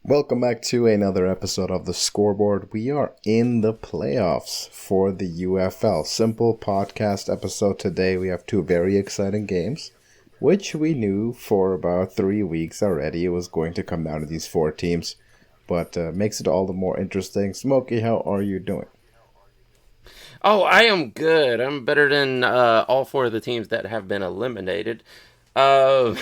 Welcome back to another episode of the Scoreboard. We are in the playoffs for the UFL. Simple podcast episode today. We have two very exciting games, which we knew for about 3 weeks already. It was going to come down to these four teams, but makes it all the more interesting. Smokey, how are you doing? Oh, I am good. I'm better than all four of the teams that have been eliminated. Uh,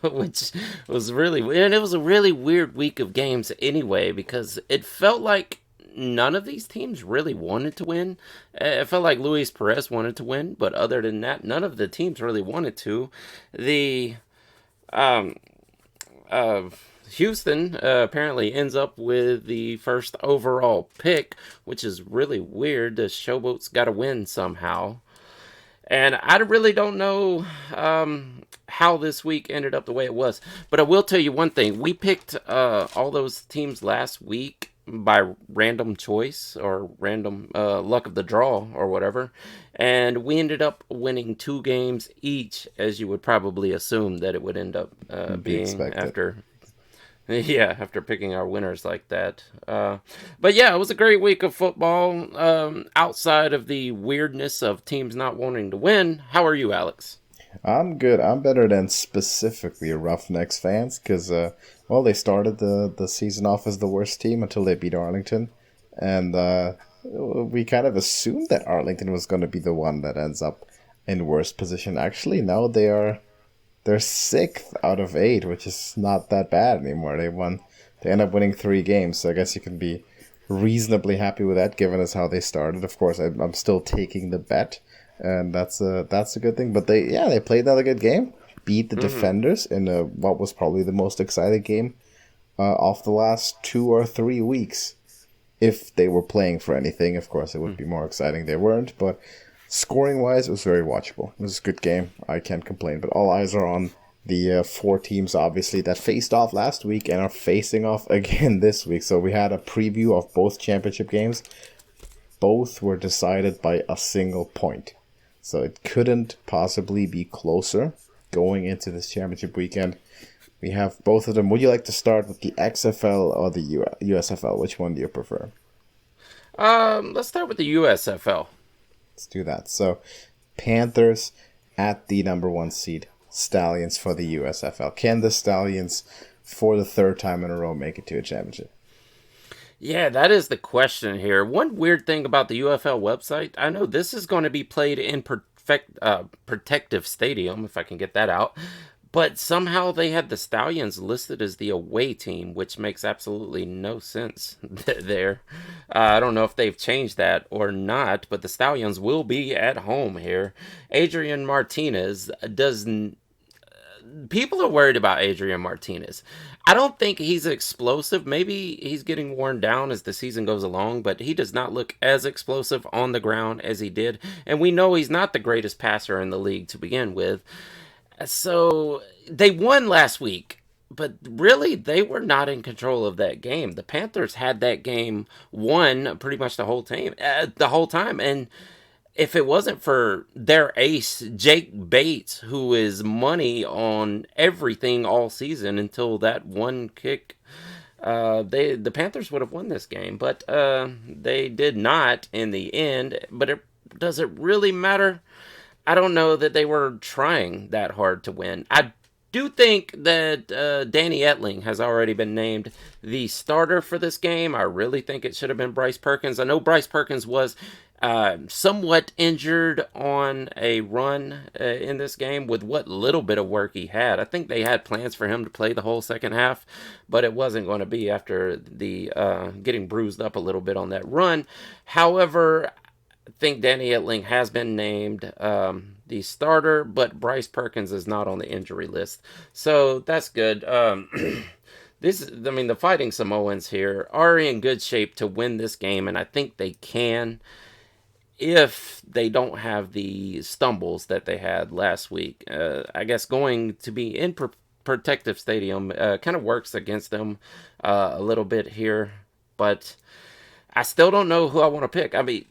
which was really weird. It was a really weird week of games anyway, because it felt like none of these teams really wanted to win. It felt like Luis Perez wanted to win, but other than that, none of the teams really wanted to. The um, uh, Houston apparently ends up with the first overall pick, which is really weird. The Showboats got to win somehow. And I really don't know how this week ended up the way it was. But I will tell you one thing. We picked all those teams last week by random choice or random luck of the draw or whatever. And we ended up winning 2 games each, as you would probably assume that it would end up Be being expected. after. Yeah, after picking our winners like that. But yeah, it was a great week of football. Outside of the weirdness of teams not wanting to win, how are you, Alex? I'm good. I'm better than specifically Roughnecks fans because, well, they started the season off as the worst team until they beat Arlington. And we kind of assumed that Arlington was going to be the one that ends up in worst position. Actually, no, they're sixth out of eight, which is not that bad anymore. They end up winning 3 games, so I guess you can be reasonably happy with that, given as how they started. Of course, I'm still taking the bet, and that's a good thing. But they played another good game, beat the Mm-hmm. defenders in what was probably the most exciting game of the last 2 or 3 weeks. If they were playing for anything, of course, it would be more exciting. They weren't, but scoring wise, it was very watchable. It was a good game. I can't complain. But all eyes are on the four teams, obviously, that faced off last week and are facing off again this week. So we had a preview of both championship games. Both were decided by a single point. So it couldn't possibly be closer going into this championship weekend. We have both of them. Would you like to start with the XFL or the USFL? Which one do you prefer? Let's start with the USFL. Let's do that. So, Panthers at the number one seed, Stallions for the USFL. Can the Stallions, for the third time in a row, make it to a championship? Yeah, that is the question here. One weird thing about the UFL website, I know this is going to be played in Protective Stadium, if I can get that out. But somehow they had the Stallions listed as the away team, which makes absolutely no sense there. I don't know if they've changed that or not, but the Stallions will be at home here. Adrian Martinez does. People are worried about Adrian Martinez. I don't think he's explosive. Maybe he's getting worn down as the season goes along, but he does not look as explosive on the ground as he did. And we know he's not the greatest passer in the league to begin with. So they won last week, but really they were not in control of that game. The Panthers had that game won pretty much the whole time. And if it wasn't for their ace Jake Bates, who is money on everything all season until that one kick, the Panthers would have won this game. But they did not in the end. But does it really matter? I don't know that they were trying that hard to win. I do think that Danny Etling has already been named the starter for this game. I really think it should have been Bryce Perkins. I know Bryce Perkins was somewhat injured on a run in this game with what little bit of work he had. I think they had plans for him to play the whole second half, but it wasn't going to be after the getting bruised up a little bit on that run. However, think Danny Etling has been named the starter, but Bryce Perkins is not on the injury list, so that's good. The Fighting Samoans here are in good shape to win this game, and I think they can if they don't have the stumbles that they had last week. I guess going to be in Protective Stadium kind of works against them a little bit here, but I still don't know who I want to pick. I mean,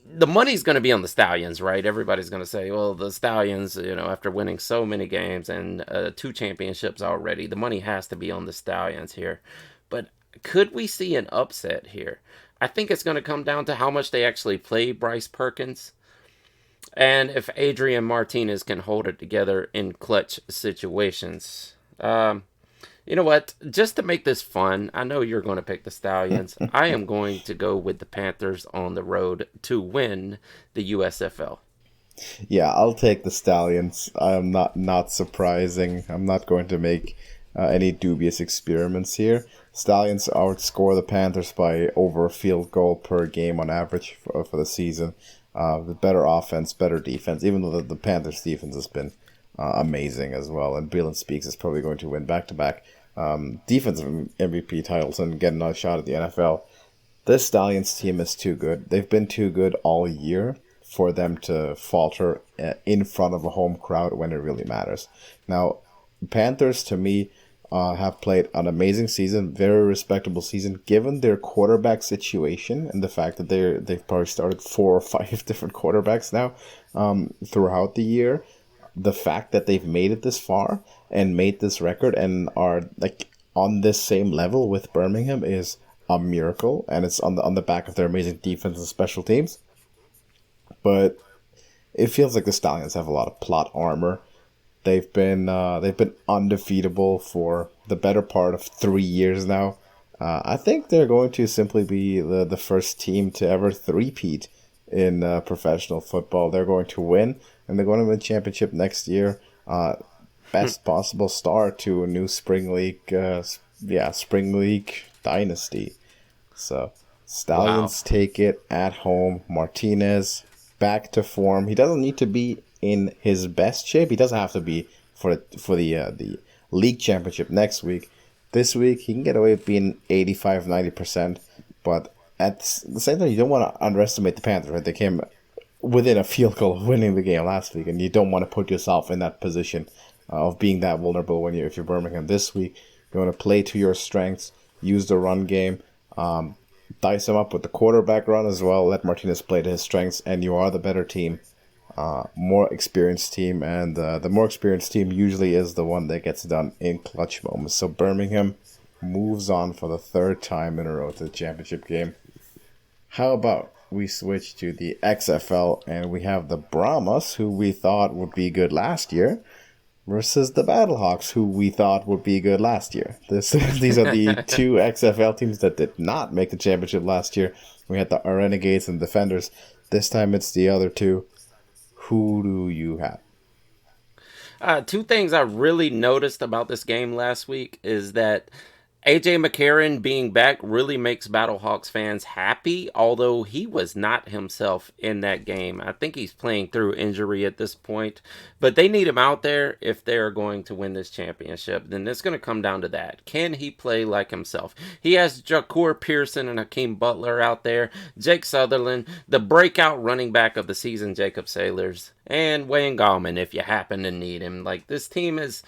the money's going to be on the Stallions, right? Everybody's going to say, well, the Stallions, after winning so many games and 2 championships already, the money has to be on the Stallions here. But Could we see an upset here? I think it's going to come down to how much they actually play Bryce Perkins and if Adrian Martinez can hold it together in clutch situations. You know what? Just to make this fun, I know you're going to pick the Stallions. I am going to go with the Panthers on the road to win the USFL. Yeah, I'll take the Stallions. I'm not surprising. I'm not going to make any dubious experiments here. Stallions outscore the Panthers by over a field goal per game on average for the season. With better offense, better defense. Even though the Panthers' defense has been amazing as well, and Breland Speaks is probably going to win back-to-back defensive MVP titles and get another shot at the NFL. This Stallions team is too good. They've been too good all year for them to falter in front of a home crowd when it really matters. Now, Panthers, to me, have played an amazing season, very respectable season, given their quarterback situation and the fact that they've probably started 4 or 5 different quarterbacks now throughout the year. The fact that they've made it this far and made this record and are like on this same level with Birmingham is a miracle, and it's on the back of their amazing defense and special teams. But it feels like the Stallions have a lot of plot armor. They've been undefeatable for the better part of 3 years now. I think they're going to simply be the first team to ever three-peat in professional football. They're going to win, and they're going to win championship next year. Best possible start to a new spring league dynasty. So Wow. Stallions take it at home. Martinez back to form. He doesn't need to be in his best shape. He doesn't have to be for the league championship next week. This week he can get away with being 85-90%, but at the same time you don't want to underestimate the Panthers. Right? They came within a field goal of winning the game last week, and you don't want to put yourself in that position of being that vulnerable if you're Birmingham this week. You want to play to your strengths, use the run game, dice them up with the quarterback run as well. Let Martinez play to his strengths, and you are the better team, more experienced team, and the more experienced team usually is the one that gets done in clutch moments. So Birmingham moves on for the third time in a row to the championship game. How about we switch to the XFL and we have the Brahmas, who we thought would be good last year, versus the Battlehawks, who we thought would be good last year. These are the two XFL teams that did not make the championship last year. We had the Renegades and Defenders. This time it's the other two. Who do you have? Two things I really noticed about this game last week is that AJ McCarron being back really makes Battlehawks fans happy, although he was not himself in that game. I think he's playing through injury at this point, but they need him out there if they're going to win this championship. Then it's going to come down to that. Can he play like himself? He has Jacour Pearson and Hakeem Butler out there, Jake Sutherland, the breakout running back of the season, Jacob Sailors, and Wayne Gallman if you happen to need him. Like, this team is,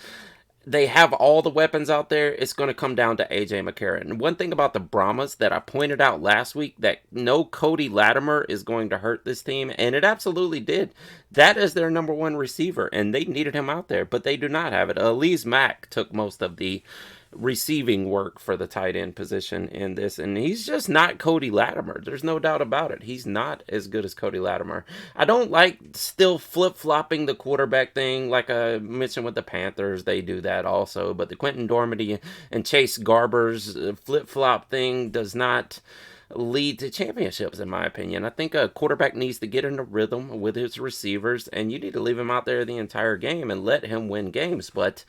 they have all the weapons out there. It's going to come down to AJ McCarron. One thing about the Brahmas that I pointed out last week, that no Cody Latimer is going to hurt this team, and it absolutely did. That is their number one receiver, and they needed him out there, but they do not have it. Elise Mack took most of the receiving work for the tight end position in this, and he's just not Cody Latimer. There's no doubt about it. He's not as good as Cody Latimer. I don't like still flip-flopping the quarterback thing like I mentioned with the Panthers. They do that also, but the Quentin Dormady and Chase Garber's flip-flop thing does not lead to championships, in my opinion. I think a quarterback needs to get in a rhythm with his receivers, and you need to leave him out there the entire game and let him win games. But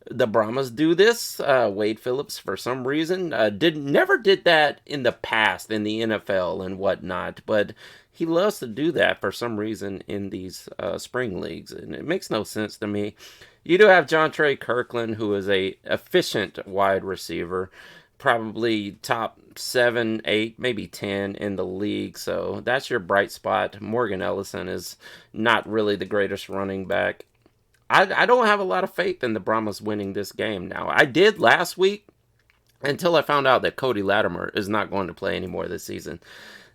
the Brahmas do this. Wade Phillips, for some reason, never did that in the past in the NFL and whatnot, but he loves to do that for some reason in these spring leagues, and it makes no sense to me. You do have John Trey Kirkland, who is a efficient wide receiver, probably top 7, 8, maybe 10 in the league. So that's your bright spot. Morgan Ellison is not really the greatest running back. I don't have a lot of faith in the Brahmas winning this game now. I did last week until I found out that Cody Latimer is not going to play anymore this season.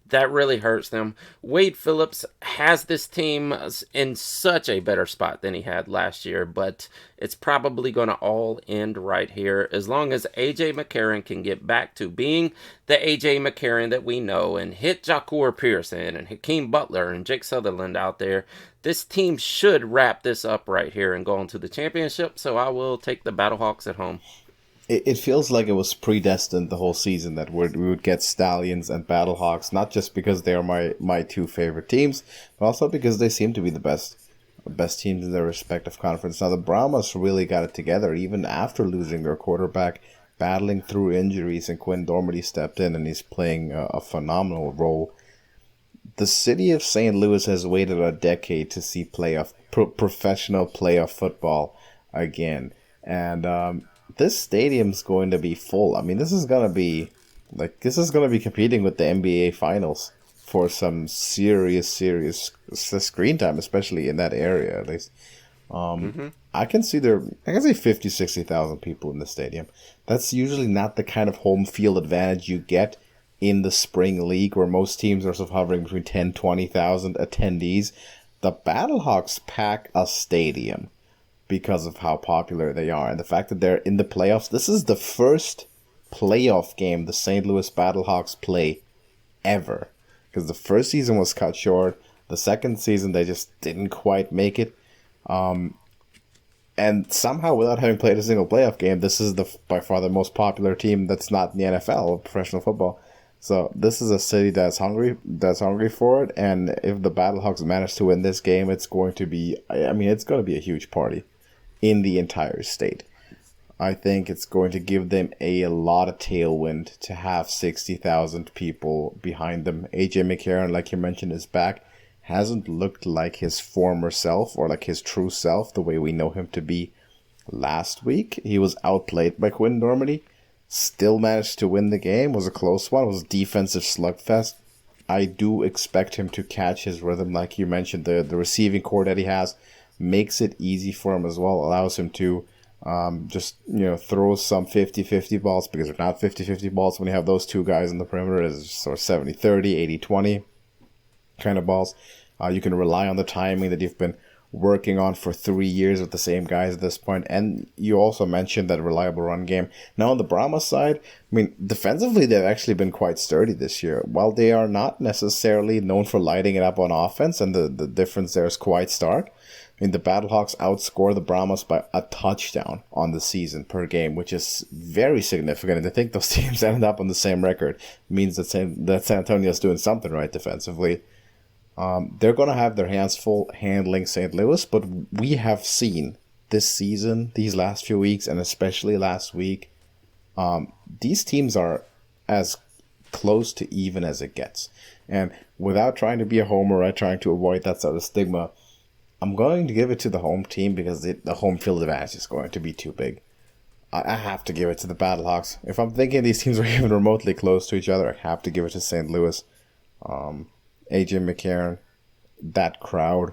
that really hurts them. Wade Phillips has this team in such a better spot than he had last year, but it's probably going to all end right here as long as A.J. McCarron can get back to being the A.J. McCarron that we know and hit Jacour Pearson and Hakeem Butler and Jake Sutherland out there. This team should wrap this up right here and go on to the championship, so I will take the Battlehawks at home. It feels like it was predestined the whole season that we would get Stallions and Battlehawks, not just because they are my two favorite teams, but also because they seem to be the best teams in their respective conference. Now, the Brahmas really got it together, even after losing their quarterback, battling through injuries, and Quinn Dormady stepped in, and he's playing a phenomenal role. The city of St. Louis has waited a decade to see professional playoff football again, and this stadium's going to be full. I mean, this is going to be competing with the NBA Finals for some serious screen time, especially in that area at least. I can see 50, 60,000 people in the stadium. That's usually not the kind of home field advantage you get in the spring league, where most teams are sort of hovering between 10, 20,000 attendees. The Battlehawks pack a stadium because of how popular they are and the fact that they're in the playoffs. This is the first playoff game the St. Louis Battlehawks play ever, because the first season was cut short. The second season they just didn't quite make it, and somehow, without having played a single playoff game, this is by far the most popular team that's not in the NFL, professional football. So this is a city that's hungry for it, and if the Battlehawks manage to win this game, it's going to be a huge party in the entire state. I think it's going to give them a lot of tailwind to have 60,000 people behind them. A.J. McCarron, like you mentioned, is back. Hasn't looked like his former self or like his true self the way we know him to be. Last week, he was outplayed by Quinn Dormady. Still managed to win the game. Was a close one. It was a defensive slugfest. I do expect him to catch his rhythm, like you mentioned. The receiving core that he has makes it easy for him as well. Allows him to throw some 50-50 balls, because they're not 50-50 balls when you have those two guys in the perimeter. It's sort of 70-30, 80-20 kind of balls. You can rely on the timing that you've been working on for 3 years with the same guys at this point. And you also mentioned that reliable run game. Now on the Brahmas side, I mean, defensively they've actually been quite sturdy this year. While they are not necessarily known for lighting it up on offense, and the difference there is quite stark. I mean, the Battlehawks outscore the Brahmas by a touchdown on the season per game, which is very significant. And I think those teams ended up on the same record. It means that San Antonio's doing something right defensively. They're going to have their hands full handling St. Louis, but we have seen this season, these last few weeks, and especially last week, these teams are as close to even as it gets. And without trying to be a homer, right, trying to avoid that sort of stigma, I'm going to give it to the home team because the home field advantage is going to be too big. I have to give it to the Battlehawks. If I'm thinking these teams are even remotely close to each other, I have to give it to St. Louis. A.J. McCarron, that crowd,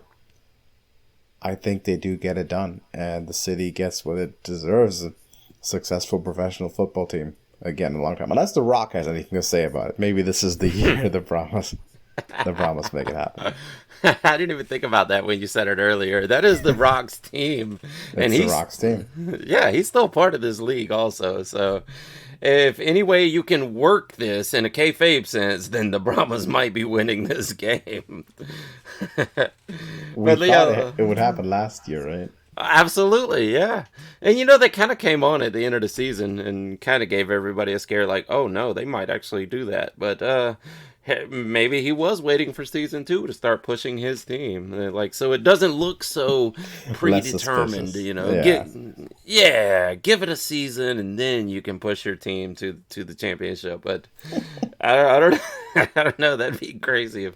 I think they do get it done. And the city gets what it deserves, a successful professional football team. Again, in a long time. Unless The Rock has anything to say about it. Maybe this is the year the Brahmas make it happen. I didn't even think about that when you said it earlier. That is The Rock's team. It's The Rock's team. Yeah, he's still part of this league also. So if any way you can work this in a kayfabe sense, then the Brahmas might be winning this game. We thought it would happen last year, right? Absolutely, yeah. And they kind of came on at the end of the season and kind of gave everybody a scare, like, oh no, they might actually do that. But maybe he was waiting for season 2 to start pushing his team, so it doesn't look so predetermined. Give it a season and then you can push your team to the championship. But I don't know. That'd be crazy.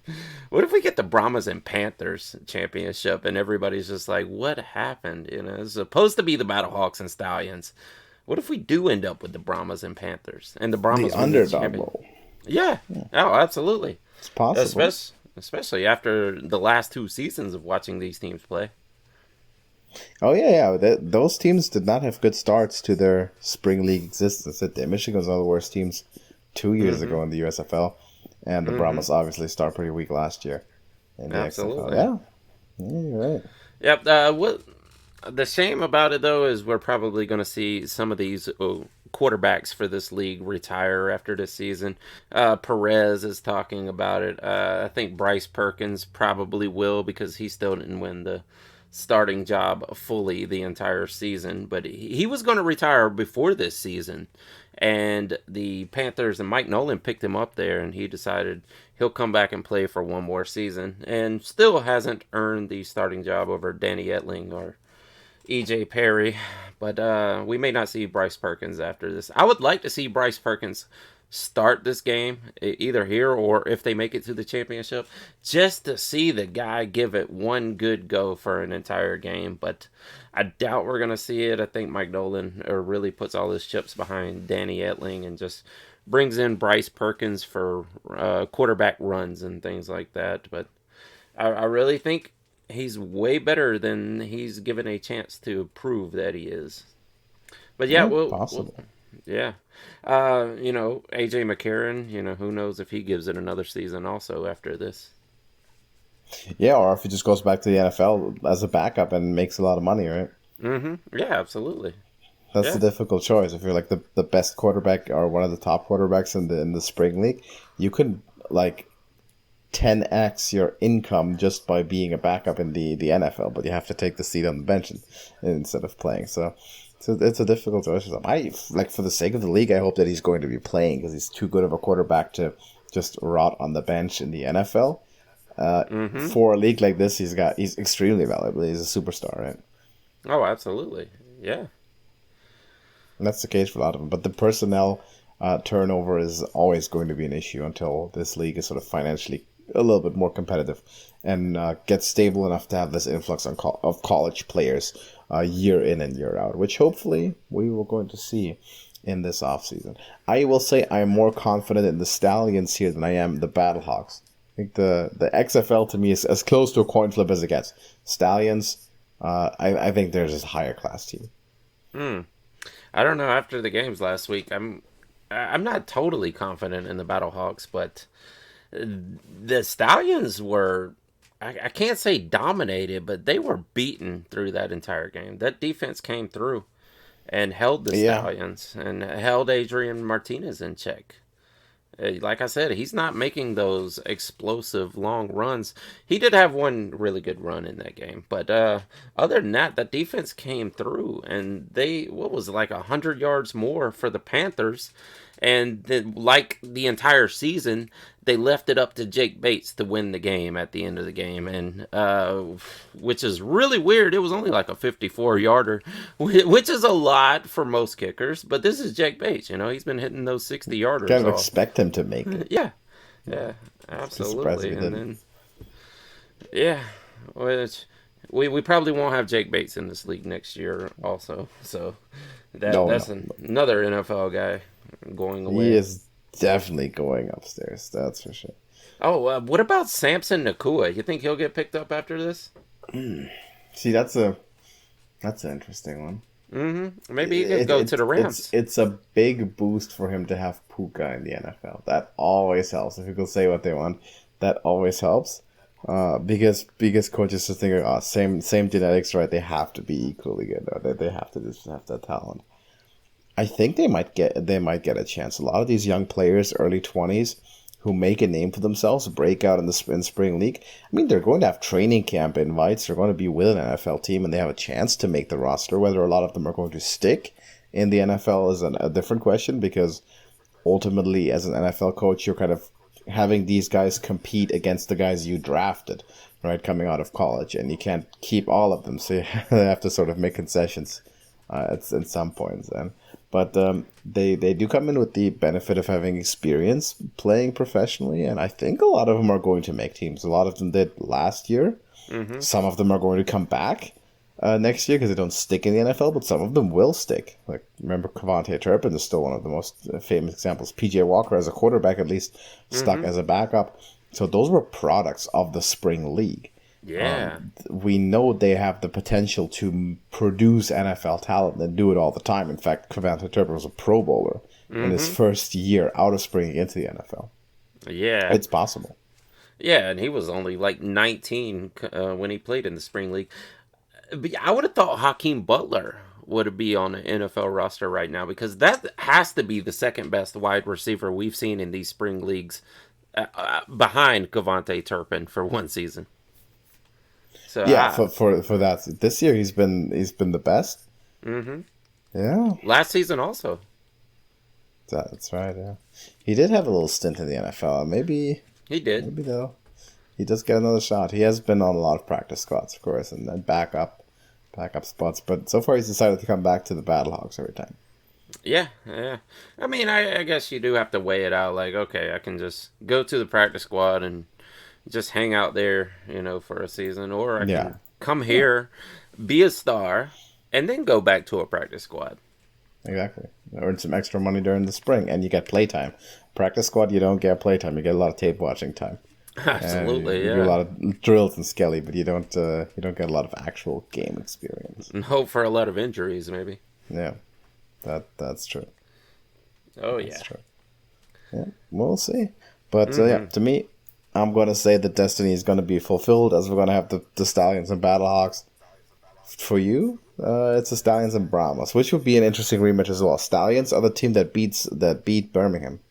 What if we get the Brahmas and Panthers championship and everybody's just like, what happened? It's supposed to be the Battlehawks and Stallions. What if we do end up with the Brahmas and Panthers and the Brahmas the underdog bowl? Yeah. Oh, absolutely. It's possible. Especially after the last 2 seasons of watching these teams play. Oh, yeah. Those teams did not have good starts to their spring league existence. Michigan was one of the worst teams 2 years ago in the USFL. And the Mm-hmm. Brahmas obviously start pretty weak last year in the XFL. Absolutely. Yeah, you're right. Yep. What the shame about it though is we're probably going to see some of these quarterbacks for this league retire after this season. Perez is talking about it. I think Bryce Perkins probably will because he still didn't win the starting job fully the entire season, but he was going to retire before this season. And the Panthers and Mike Nolan picked him up there, and he decided he'll come back and play for one more season, and still hasn't earned the starting job over Danny Etling or EJ Perry. But we may not see Bryce Perkins after this. I would like to see Bryce Perkins start this game, either here or if they make it to the championship, just to see the guy give it one good go for an entire game. But I doubt we're going to see it. I think Mike Nolan really puts all his chips behind Danny Etling and just brings in Bryce Perkins for quarterback runs and things like that. But I really think he's way better than he's given a chance to prove that he is. But yeah, Yeah, we'll possible. yeah. AJ McCarron, who knows if he gives it another season also after this. Yeah, or if he just goes back to the NFL as a backup and makes a lot of money, right? Mm-hmm. Yeah, absolutely. That's the Yeah. difficult choice. If you're like the best quarterback or one of the top quarterbacks in the spring league, you could like 10x your income just by being a backup in the NFL, but you have to take the seat on the bench instead of playing. So it's a difficult choice. I like for the sake of the league, I hope that he's going to be playing because he's too good of a quarterback to just rot on the bench in the NFL. Mm-hmm. For a league like this, he's extremely valuable. He's a superstar, right? Oh, absolutely. Yeah. And that's the case for a lot of them. But the personnel turnover is always going to be an issue until this league is sort of financially a little bit more competitive and gets stable enough to have this influx of college players year in and year out, which hopefully we will going to see in this offseason. I will say I'm more confident in the Stallions here than I am the Battlehawks. I think the XFL to me is as close to a coin flip as it gets. Stallions, I think they're just a higher class team. Hmm. I don't know. After the games last week, I'm not totally confident in the Battlehawks, but the Stallions were. I can't say dominated, but they were beaten through that entire game. That defense came through and held the Yeah, Stallions and held Adrian Martinez in check. Like I said, he's not making those explosive long runs. He did have one really good run in that game, but other than that, the defense came through, and they what was it, like 100 yards more for the Panthers, and then, like the entire season, they left it up to Jake Bates to win the game at the end of the game, and which is really weird. It was only like a 54-yarder, which is a lot for most kickers, but this is Jake Bates. He's been hitting those 60-yarders kind of all. expect him to make it. Yeah, yeah, Just be surprised if absolutely. he And didn't. then, yeah, which we probably won't have Jake Bates in this league next year, also. So No, that's no, another NFL guy going he away. is definitely going upstairs. That's for sure. Oh, what about Samson Nakua? You think he'll get picked up after this? See, that's an interesting one. Mm-hmm. Maybe he could It, go to it, the it's Rams. it's a big boost for him to have Puka in the NFL. That always helps. If people say what they want, that always helps. Because coaches just think, oh, same genetics, right? They have to be equally good. Or they have to just have that talent. I think they might get a chance. A lot of these young players, early 20s, who make a name for themselves, break out in the spring league. I mean, they're going to have training camp invites. They're going to be with an NFL team, and they have a chance to make the roster. Whether a lot of them are going to stick in the NFL is a different question because ultimately, as an NFL coach, you're kind of having these guys compete against the guys you drafted, right, coming out of college, and you can't keep all of them, so you have to sort of make concessions at some points. But they do come in with the benefit of having experience playing professionally, and I think a lot of them are going to make teams. A lot of them did last year. Mm-hmm. Some of them are going to come back next year because they don't stick in the NFL, but some of them will stick. Like, remember, Cavante Turpin is still one of the most famous examples. PJ Walker, as a quarterback, at least stuck Mm-hmm. as a backup. So those were products of the spring league. Yeah. We know they have the potential to produce NFL talent and do it all the time. In fact, Cavante Turpin was a Pro Bowler in his Mm-hmm. first year out of spring into the NFL. Yeah. It's possible. Yeah, and he was only like 19 when he played in the spring league. But I would have thought Hakeem Butler would be on the NFL roster right now because that has to be the second best wide receiver we've seen in these spring leagues, behind Cavante Turpin for one season. So Yeah, for that this year he's been the best. mm-hmm. Yeah, Last season also. that's right. Yeah, he did have a little stint in the NFL. He did. Maybe though he does get another shot. He has been on a lot of practice squads, of course, and then backup spots. But so far, he's decided to come back to the Battlehawks every time. Yeah, yeah. I mean, I guess you do have to weigh it out. Like, okay, I can just go to the practice squad and just hang out there, for a season, or I can come here, be a star, and then go back to a practice squad. Exactly. Earn some extra money during the spring, and you get playtime. Practice squad, you don't get playtime. You get a lot of tape watching time. Absolutely, you yeah. do a lot of drills and skelly, but you don't get a lot of actual game experience. And hope for a lot of injuries, maybe. Yeah, that's true. Oh, that's true. Yeah, we'll see. But to me, I'm going to say that destiny is going to be fulfilled as we're going to have the Stallions and Battlehawks. For you, it's the Stallions and Brahmas, which would be an interesting rematch as well. Stallions are the team that beat Birmingham.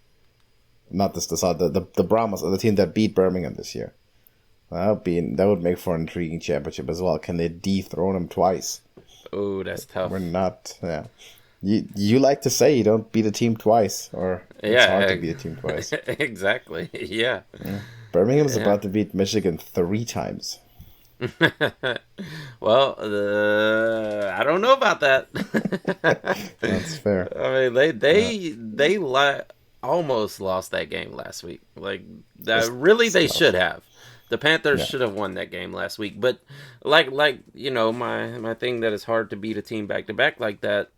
Not the Brahmas are the team that beat Birmingham this year. That would make for an intriguing championship as well. Can they dethrone them twice? Oh, that's tough. We're not. Yeah. You like to say you don't beat a team twice, or it's hard to beat a team twice. Exactly. Yeah. Birmingham's about to beat Michigan 3 times. Well, I don't know about that. That's fair. I mean, they almost lost that game last week. Like, they should have. The Panthers should have won that game last week. But like my thing that is hard to beat a team back to back like that.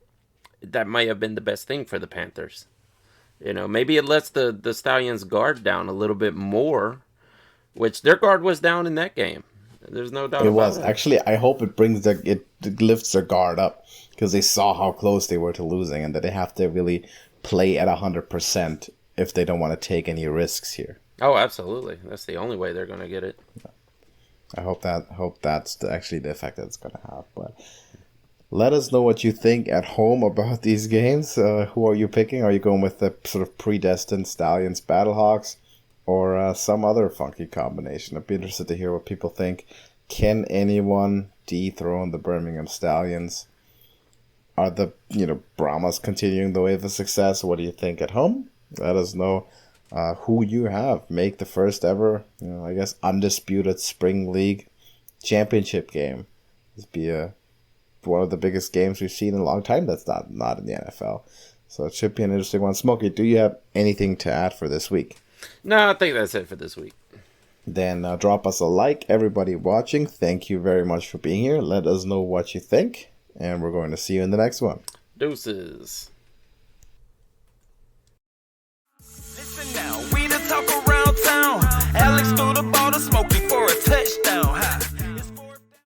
That might have been the best thing for the Panthers. Maybe it lets the Stallions' guard down a little bit more, which their guard was down in that game. There's no doubt. It was actually. I hope it lifts their guard up because they saw how close they were to losing, and that they have to really play at 100% if they don't want to take any risks here. Oh, absolutely. That's the only way they're going to get it. I hope that's actually the effect that it's going to have. But let us know what you think at home about these games. Who are you picking? Are you going with the sort of predestined Stallions Battlehawks or some other funky combination? I'd be interested to hear what people think. Can anyone dethrone the Birmingham Stallions? Are the Brahmas continuing the wave of success? What do you think at home? Let us know who you have. Make the first ever, I guess, undisputed Spring League championship game. This be one of the biggest games we've seen in a long time that's not in the NFL. So it should be an interesting one. Smokey, do you have anything to add for this week? No, I think that's it for this week. Then drop us a like. Everybody watching, thank you very much for being here. Let us know what you think, and we're going to see you in the next one. Deuces.